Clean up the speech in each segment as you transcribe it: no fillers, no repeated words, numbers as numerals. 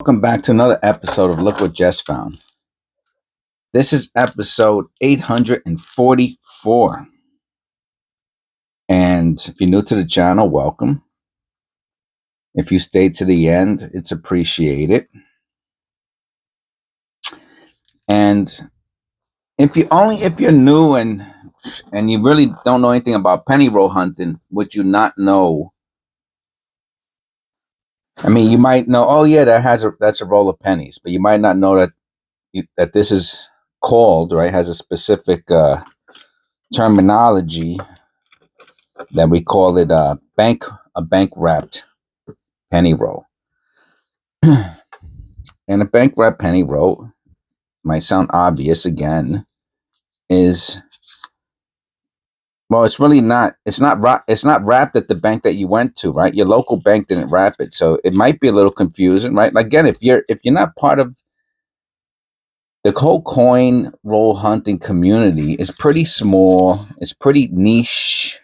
Welcome back to another episode of Look What Jess Found. This is episode 844. And if you're new to the channel, welcome. If you stayed to the end, it's appreciated. And if you're new and you really don't know anything about penny roll hunting, would you not know? I mean, you might know, oh yeah, that's a roll of pennies, but you might not know that this is called, right, has a specific terminology that we call it a bank wrapped penny roll. And a bank wrapped penny roll might sound obvious again, is, well, it's really not. It's not wrapped at the bank that you went to, right? Your local bank didn't wrap it, so it might be a little confusing, right? Again, if you're not part of the whole coin roll hunting community, is pretty small. It's pretty niche.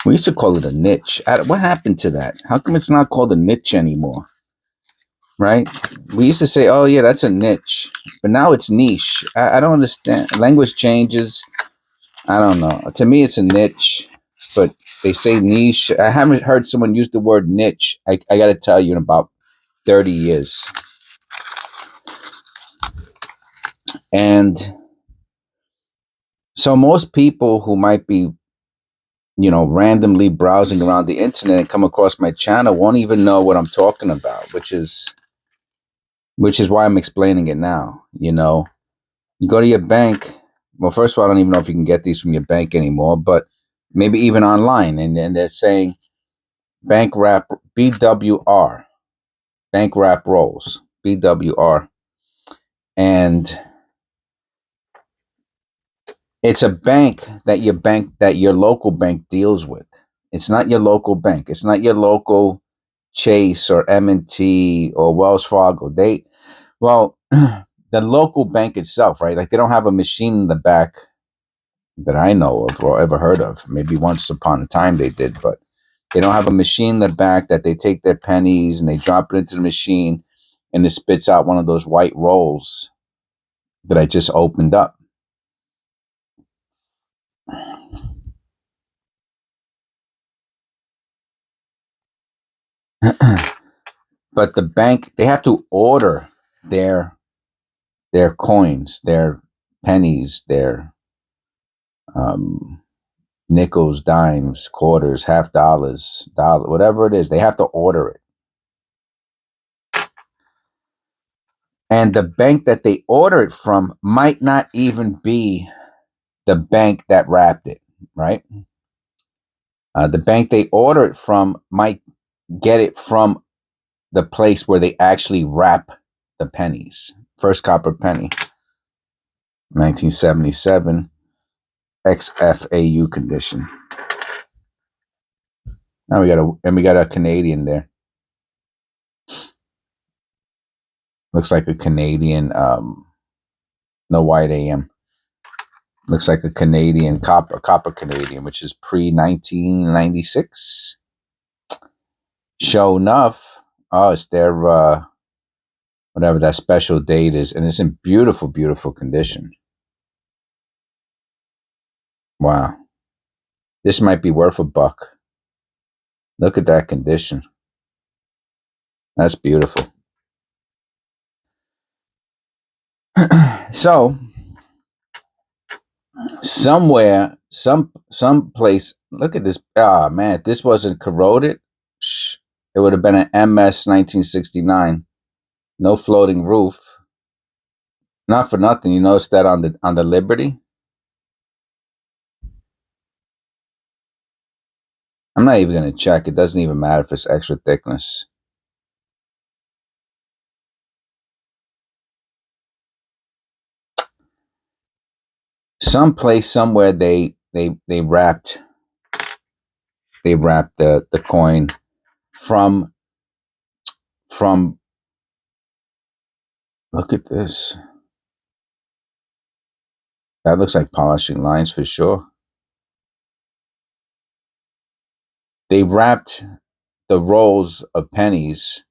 We used to call it a niche. What happened to that? How come it's not called a niche anymore? Right? We used to say, oh yeah, that's a niche, but now it's niche. I don't understand. Language changes. I don't know. To me, it's a niche, but they say niche. I haven't heard someone use the word niche. I got to tell you, in about 30 years. And so most people who might be, randomly browsing around the internet and come across my channel won't even know what I'm talking about, which is why I'm explaining it now. You go to your bank. Well, first of all, I don't even know if you can get these from your bank anymore, but maybe even online. And they're saying bank wrap, BWR, bank wrap rolls, BWR. And it's a bank that your local bank deals with. It's not your local bank. It's not your local Chase or M&T or Wells Fargo. The local bank itself, right? Like, they don't have a machine in the back that I know of or ever heard of. Maybe once upon a time they did, but they don't have a machine in the back that they take their pennies and they drop it into the machine and it spits out one of those white rolls that I just opened up. But the bank, they have to order their coins, their pennies, their nickels, dimes, quarters, half dollars, dollar, whatever it is. They have to order it. And the bank that they order it from might not even be the bank that wrapped it, right? The bank they order it from might get it from the place where they actually wrap the pennies. First copper penny, 1977, XFAU condition. Now we got a Canadian there. Looks like a Canadian, no white AM. Looks like a Canadian copper Canadian, which is pre-1996. Sure enough, it's their whatever that special date is, and it's in beautiful, beautiful condition. Wow, this might be worth $1. Look at that condition. That's beautiful. So somewhere, some place. Look at this. Ah, man, if this wasn't corroded, it would have been an MS 1969. No floating roof. Not for nothing. You notice that on the Liberty. I'm not even gonna check. It doesn't even matter if it's extra thickness. Someplace, somewhere, they wrapped the coin from. Look at this. That looks like polishing lines for sure. They wrapped the rolls of pennies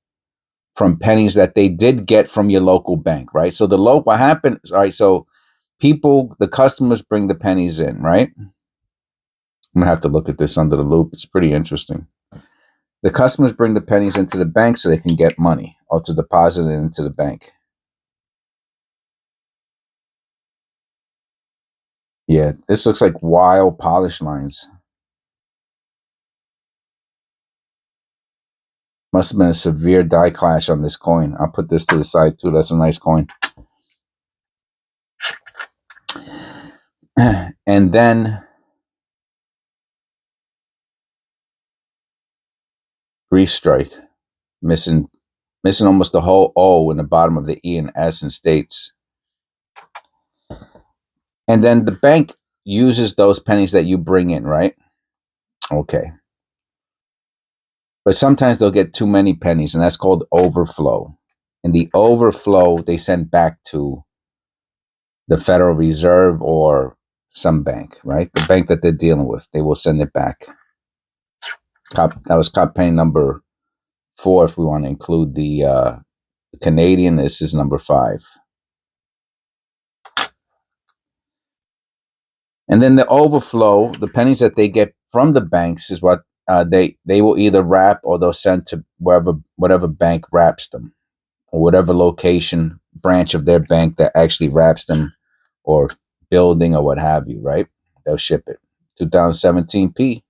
from pennies that they did get from your local bank, right? So what happens, all right, so the customers bring the pennies in, right? I'm going to have to look at this under the loop. It's pretty interesting. The customers bring the pennies into the bank so they can get money or to deposit it into the bank. Yeah, this looks like wild polish lines. Must have been a severe die clash on this coin. I'll put this to the side too. That's a nice coin. And then Grease Strike, missing almost the whole O in the bottom of the E and S in states. And then the bank uses those pennies that you bring in, right? Okay. But sometimes they'll get too many pennies, and that's called overflow. And the overflow they send back to the Federal Reserve or some bank, right? The bank that they're dealing with, they will send it back. That was campaign number 4. If we want to include the Canadian, this is number 5. And then the overflow, the pennies that they get from the banks, is what they will either wrap or they'll send to whatever bank wraps them, or whatever location branch of their bank that actually wraps them, or building or what have you, right? They'll ship it. 2017p.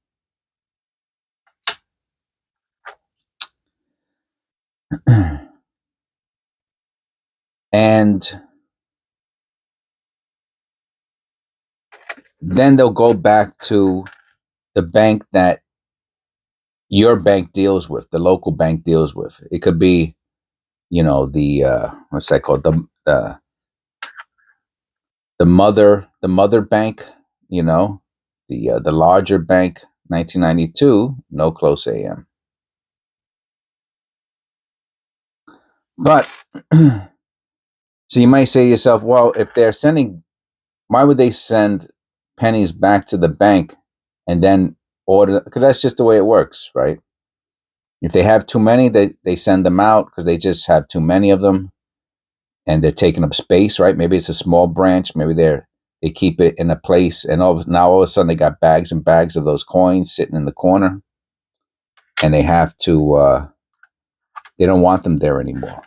And then they'll go back to the bank that your bank deals with, the local bank deals with. It could be, the what's that called? The mother bank, the larger bank, 1992, no close AM. But so you might say to yourself, well, if they're sending, why would they send pennies back to the bank and then order? Because that's just the way it works, right? If they have too many, they send them out because they just have too many of them and they're taking up space, right? Maybe it's a small branch. Maybe they keep it in a place, and now all of a sudden they got bags and bags of those coins sitting in the corner, and they have to they don't want them there anymore,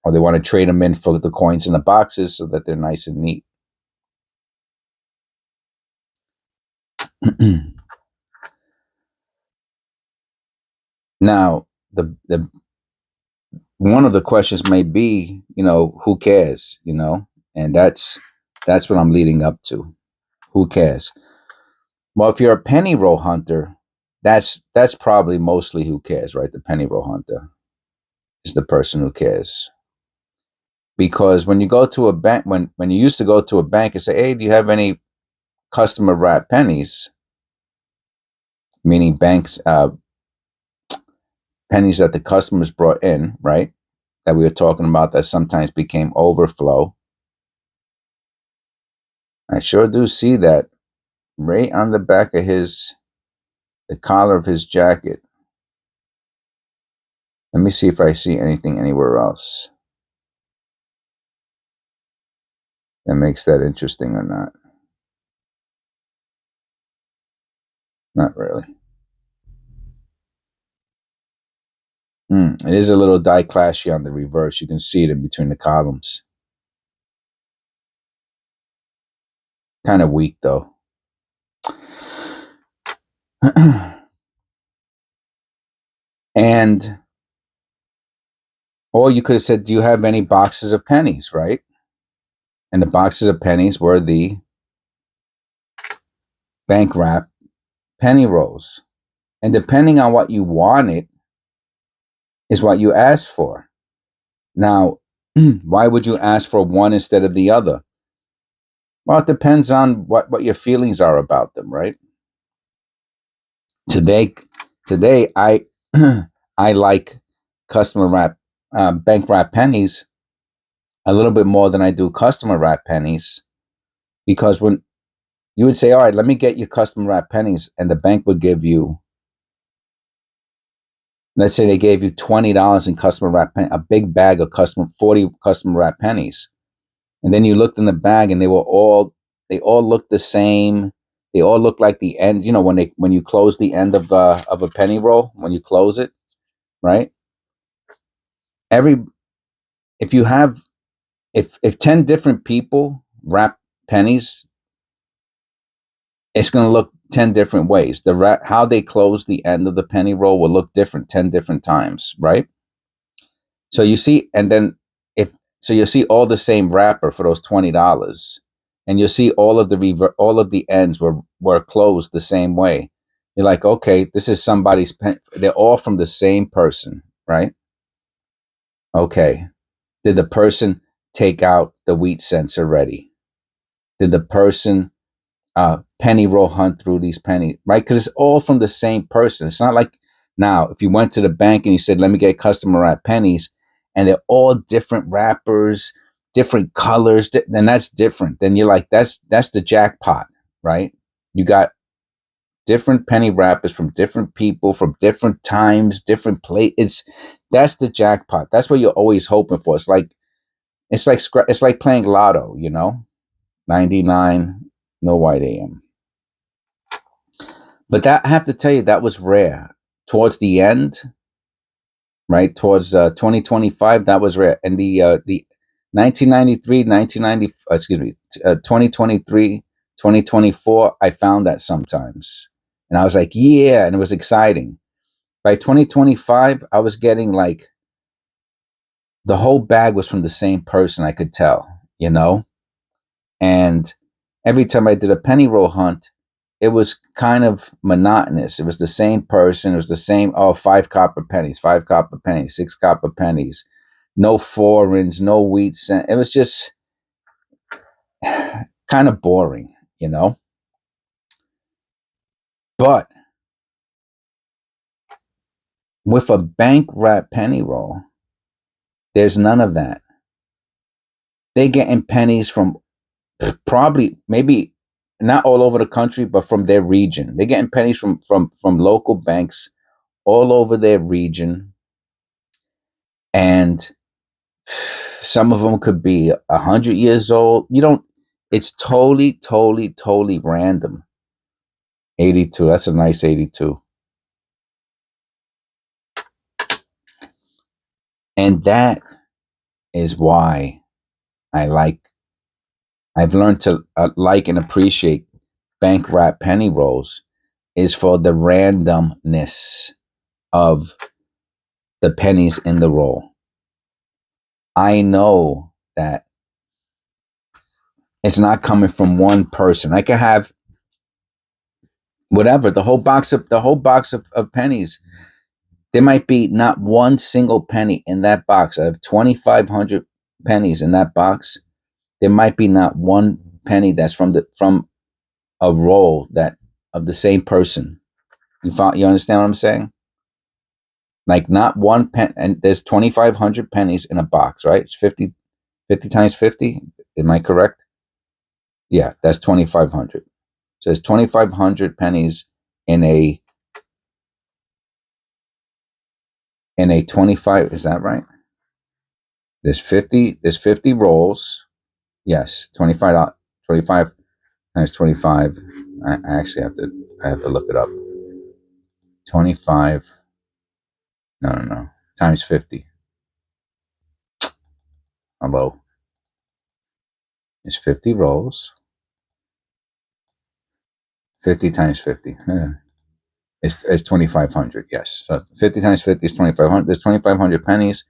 or they want to trade them in for the coins in the boxes so that they're nice and neat. Now, the one of the questions may be, who cares, and that's what I'm leading up to. Who cares? Well, if you're a penny roll hunter, that's probably mostly who cares, right? The penny roll hunter is the person who cares. Because when you go to a bank, when you used to go to a bank and say, hey, do you have any customer wrap pennies? Meaning banks, pennies that the customers brought in, right? That we were talking about that sometimes became overflow. I sure do see that right on the back of the collar of his jacket. Let me see if I see anything anywhere else that makes that interesting or not. Not really. It is a little die clashy on the reverse. You can see it in between the columns. Kind of weak though. And or you could have said, do you have any boxes of pennies, right? And the boxes of pennies were the bank wrap penny rolls. And depending on what you wanted is what you asked for. Now, why would you ask for one instead of the other? Well, it depends on what your feelings are about them, right? Today, I I like customer wrap bank wrap pennies a little bit more than I do customer wrap pennies, because when you would say, all right, let me get you customer wrap pennies, and the bank would give you Let's say they gave you $20 in customer wrap penny, a big bag of 40 customer wrap pennies, and then you looked in the bag, and they all looked the same. They all looked like the end. You know, when you close the end of a penny roll, when you close it, right? Every if you have if 10 different people wrap pennies, it's going to look 10 different ways. How they close the end of the penny roll will look different 10 different times, right? So you see, and then if so, you'll see all the same wrapper for those $20, and you'll see all of the ends were closed the same way. You're like, okay, this is somebody's pen. They're all from the same person, right? Okay, did the person take out the wheat cents already? Did the person penny roll hunt through these pennies, right? Because it's all from the same person. It's not like now if you went to the bank and you said, "Let me get customer wrap pennies," and they're all different wrappers, different colors, then that's different. Then you're like, that's the jackpot, right? You got different penny wrappers from different people, from different times, different plate. That's the jackpot. That's what you're always hoping for. It's like playing lotto, 99, no white AM. But that I have to tell you, that was rare. Towards the end, right? Towards 2025, that was rare. And the 1993, 1990, excuse me, 2023, 2024, I found that sometimes. And I was like, yeah, and it was exciting. By 2025, I was getting like the whole bag was from the same person, I could tell, And every time I did a penny roll hunt, it was kind of monotonous. It was the same person. It was the same, 5 copper pennies, 5 copper pennies, 6 copper pennies, no foreigns, no wheat cent. It was just kind of boring. But with a bank wrap penny roll, there's none of that. They getting pennies from probably maybe not all over the country, but from their region. They're getting pennies from local banks all over their region, and some of them could be 100 years old. You don't. It's totally, totally, totally random. 82. That's a nice 82. And that is why I like. I've learned to like and appreciate bank wrap penny rolls is for the randomness of the pennies in the roll. I know that it's not coming from one person. I could have whatever the whole box of pennies. There might be not one single penny in that box. Out of 2,500 pennies in that box, there might be not one penny that's from a roll that of the same person. You understand what I'm saying? Like not one pen, and there's 2,500 pennies in a box, right? It's 50 times 50. Am I correct? Yeah, that's 2,500. So there's 2,500 pennies in a 25. Is that right? There's 50 rolls. Yes, 25 times 25. I actually I have to look it up. 25. No. Times 50. Hello. It's 50 rolls. 50 times 50. Yeah. It's 2,500. Yes. So 50 times 50 is 2,500. There's 2,500 pennies,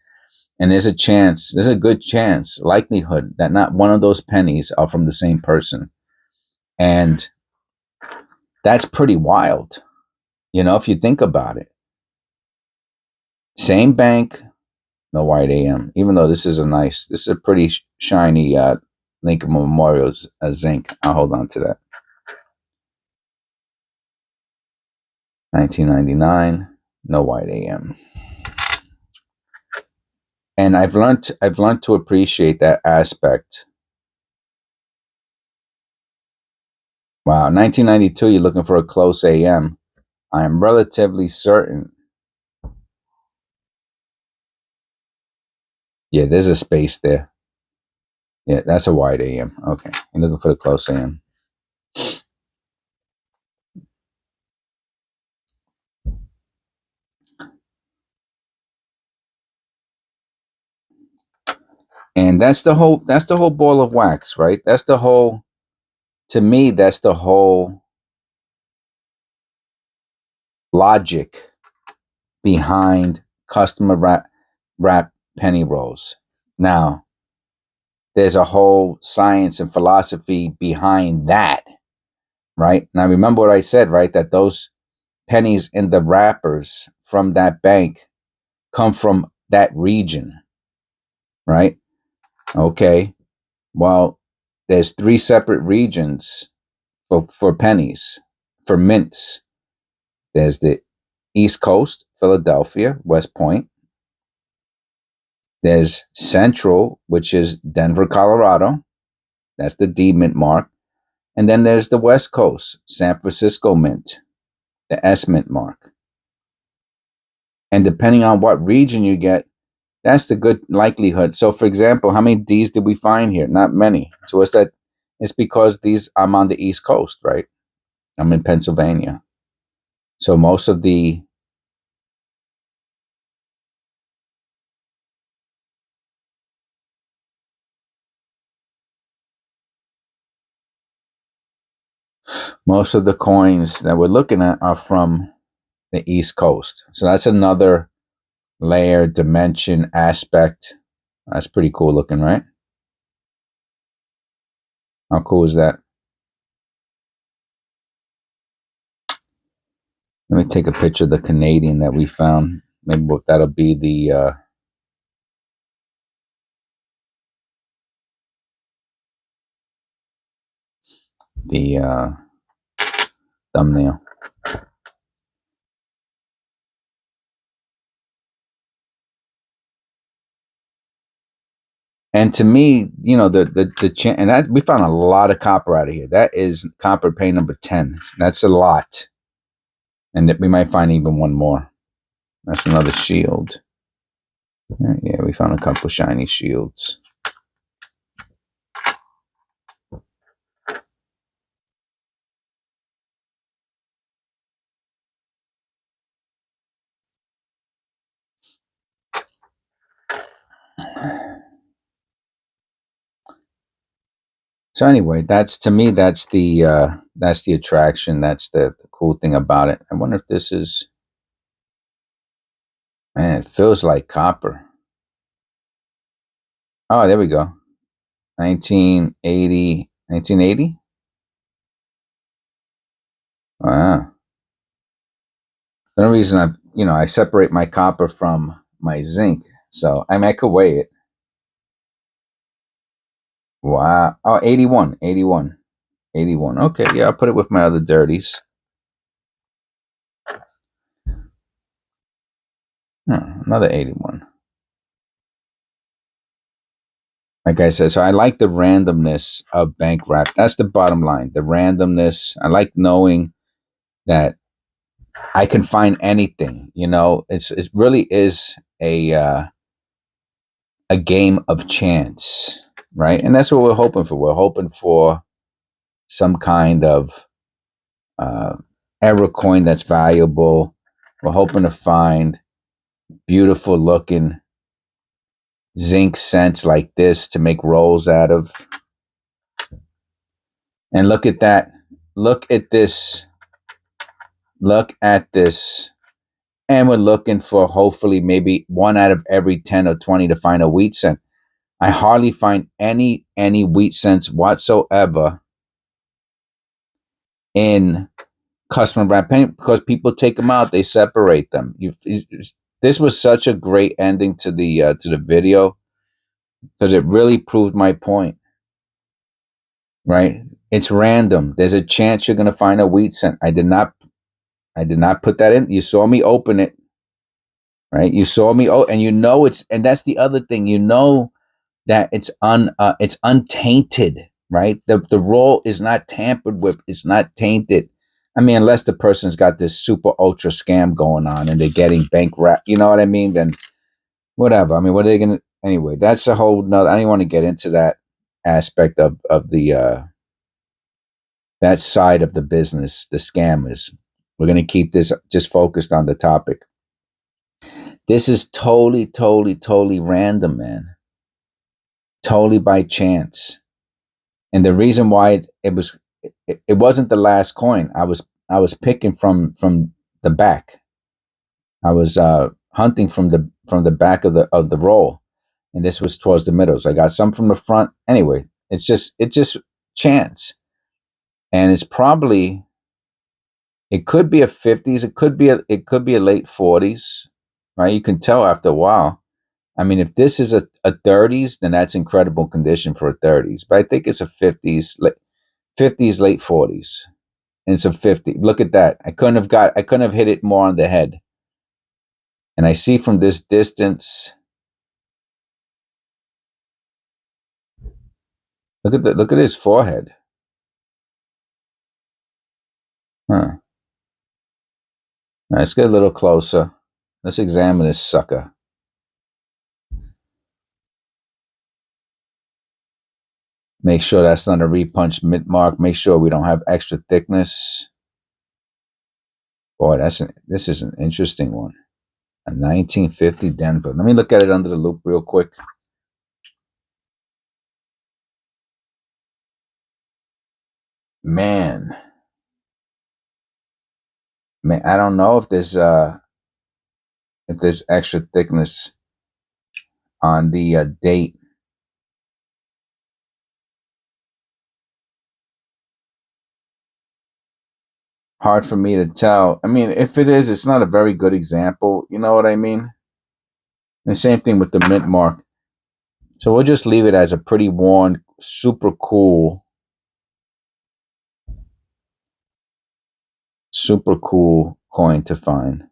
and there's a good chance, likelihood that not one of those pennies are from the same person, and that's pretty wild. If you think about it. Same bank, no white AM. Even though this is a pretty shiny Lincoln Memorial zinc. I'll hold on to that. 1999, no white AM. And I've learned to appreciate that aspect. Wow, 1992, you're looking for a close AM. I am relatively certain Yeah, there's a space there. Yeah, that's a wide AM. Okay, I'm looking for the close AM. And that's the whole ball of wax, right? That's the whole, to me, that's the whole logic behind customer wrap penny rolls. Now, there's a whole science and philosophy behind that, right? Now, remember what I said, right? That those pennies in the wrappers from that bank come from that region, right? Okay. Well, there's 3 separate regions for pennies, for mints. There's the East Coast, Philadelphia, West Point. There's Central, which is Denver, Colorado. That's the D mint mark. And then there's the West Coast, San Francisco mint, the S mint mark. And depending on what region you get, that's the good likelihood. So, for example, how many D's did we find here? Not many. So, what's that? It's because I'm on the East Coast, right? I'm in Pennsylvania. So, most of the coins that we're looking at are from the East Coast. So, that's another layer, dimension, aspect. That's pretty cool looking, right? How cool is that? Let me take a picture of the Canadian that we found. Maybe that'll be the thumbnail. And to me, you know, and that we found a lot of copper out of here. That is copper pay number 10. That's a lot. And we might find even one more. That's another shield. Yeah, we found a couple shiny shields. So anyway, that's, to me, that's the attraction. That's the cool thing about it. I wonder if this is, man, it feels like copper. Oh, there we go. 1980. 1980? Wow. The only reason I separate my copper from my zinc. So I could weigh it. Wow. Oh, 81. 81. 81. Okay, yeah, I'll put it with my other dirties. Another 81. Like I said, so I like the randomness of bank wrap. That's the bottom line. The randomness. I like knowing that I can find anything. It really is a game of chance, right? And that's what we're hoping for. We're hoping for some kind of error coin that's valuable. We're hoping to find beautiful looking zinc cents like this to make rolls out of. And look at that. Look at this. Look at this. And we're looking for hopefully maybe 1 out of every 10 or 20 to find a wheat cent. I hardly find any wheat cents whatsoever in customer brand penny because people take them out, they separate them. This was such a great ending to the video because it really proved my point. Right? It's random. There's a chance you're gonna find a wheat cent. I did not put that in. You saw me open it. Right? You saw me and and that's the other thing. That it's untainted, right? The roll is not tampered with. It's not tainted. I mean, unless the person's got this super ultra scam going on and they're getting bank wrap, you know what I mean? Then whatever. I mean, what are they gonna? anyway, that's a whole nother. I don't want to get into that aspect of the that side of the business, the scammers. We're going to keep this just focused on the topic. This is totally random, man. Totally by chance. And the reason why it wasn't the last coin. I was picking from the back. I was hunting from the back of the roll, and this was towards the middle. So I got some from the front. Anyway, it's just chance, and it's probably it could be a 50s. It could be a late 40s, right? You can tell after a while. I mean, if this is a 30s, then that's incredible condition for a 30s. But I think it's a 50s, 50s, late 40s, and it's a 50. Look at that. I couldn't have hit it more on the head. And I see from this distance. Look at his forehead. Huh. All right, let's get a little closer. Let's examine this sucker. Make sure that's not a repunch mid mark. Make sure we don't have extra thickness. Boy, this is an interesting one. A 1950 Denver. Let me look at it under the loop real quick. Man, I don't know if there's extra thickness on the date. Hard for me to tell. I mean, if it is, it's not a very good example. You know what I mean? The same thing with the mint mark. So we'll just leave it as a pretty worn, super cool coin to find.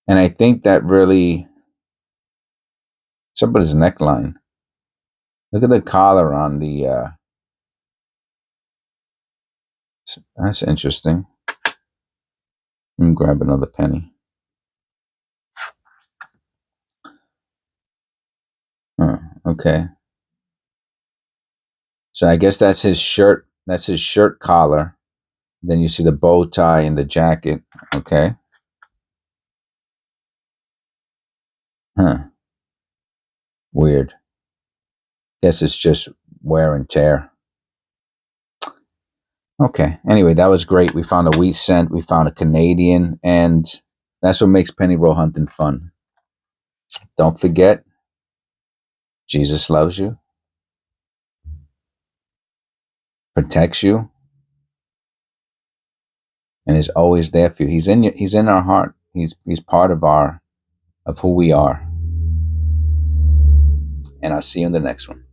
And I think that really, somebody's neckline. Look at the collar on the, that's interesting. Let me grab another penny. Okay. So I guess that's his shirt. That's his shirt collar. Then you see the bow tie and the jacket. Okay. Huh. Weird. Guess it's just wear and tear. Okay. Anyway, that was great. We found a wheat cent. We found a Canadian. And that's what makes penny roll hunting fun. Don't forget, Jesus loves you, protects you, and is always there for you. He's in our heart. He's part of who we are. And I'll see you in the next one.